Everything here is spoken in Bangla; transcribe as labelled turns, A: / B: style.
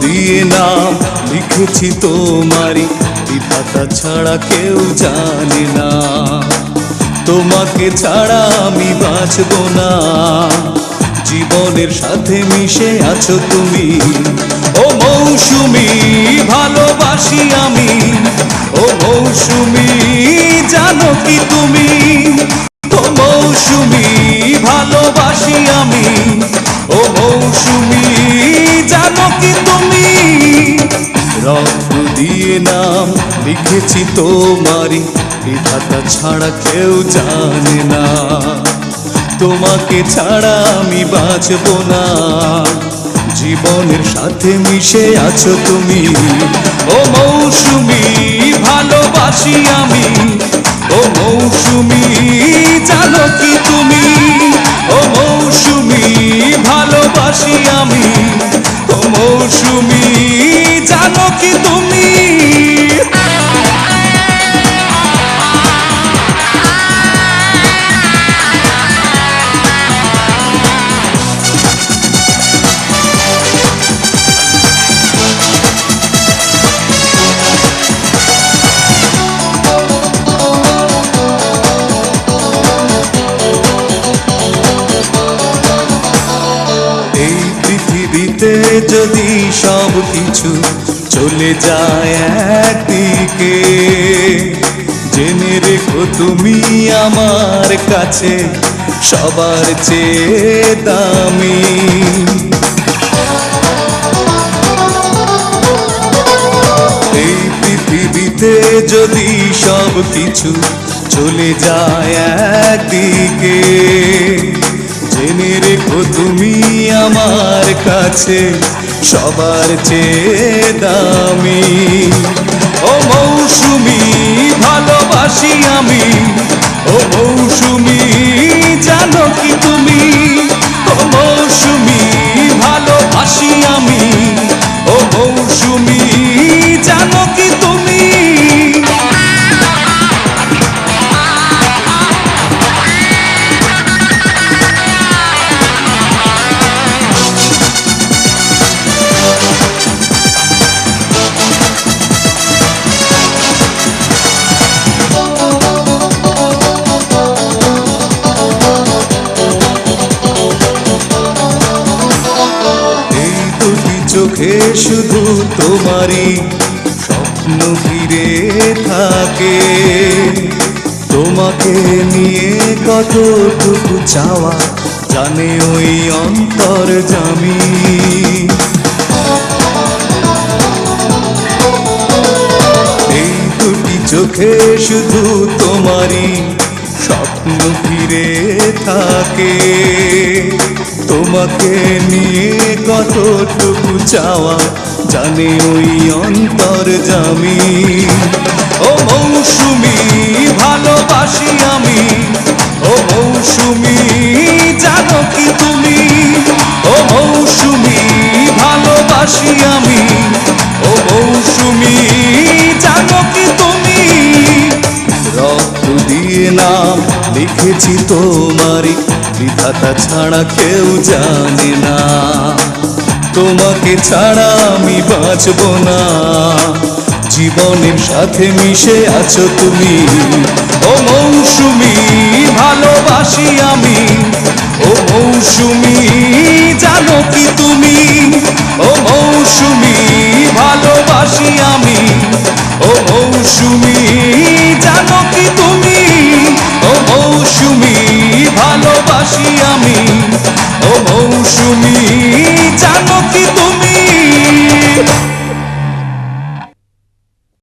A: দিয়ে নাম লিখেছি তোমারই, বিধাতা ছাড়া কেউ জানে না। তোমাকে ছাড়া আমি বাঁচব না, জীবনের সাথে মিশে আছো তুমি। ও মৌসুমী ভালোবাসি আমি, ও মৌসুমী জানো কি তুমি? ও মৌসুমী ভালোবাসি আমি, ও মৌসুমী জানো কি তুমি? রক্ত দিয়ে নাম লিখেছি তোমারই, বিধাতা ছাড়া কেউ জানে না। তোমাকে ছাড়া আমি বাঁচব না, জীবনের সাথে মিশে আছো তুমি। ও মৌসুমী ভালোবাসি আমি, ও মৌসুমী জানো কি তুমি? ও মৌসুমী ভালোবাসি আমি, ও মৌসুমী জানো কি তুমি? যদি সব কিছু চলে যায় একদিকে, জেনে রেখো তুমি আমার কাছে সবার চেয়ে দামি। এই পৃথিবীতে যদি সব কিছু চলে যায় একদিকে, জেনে রেখো তুমি আমার কাছে সবার চেয়ে দামি। ও মৌসুমী ভালোবাসি আমি, ও মৌসুমী জানো কি তুমি? ও মৌসুমী ভালোবাসি আমি, ও মৌসুমী জানো কি তুমি? চোখে শুধু তোমারই স্বপ্ন ঘিরে থাকে, তোমাকে নিয়ে কতটুকু চাওয়া জানে ওই অন্তর্যামী। এই দুটি চোখে শুধু তোমারই স্বপ্ন ঘিরে থাকে, তোমাকে নিয়ে কতটুকু চাওয়া জানে ওই অন্তর্যামী। ও মৌসুমী ভালোবাসি আমি, ও মৌসুমী জানো কি তুমি? ও মৌসুমী ভালোবাসি আমি, ও মৌসুমী জানো কি তুমি? রক্ত দিয়ে নাম লিখেছি তোমারই, বিধাতা ছাড়া কেউ জানে না। তোমাকে ছাড়া আমি বাঁচব না, জীবনের সাথে মিশে আছো তুমি। ও মৌসুমী ভালোবাসি আমি, ও মৌসুমী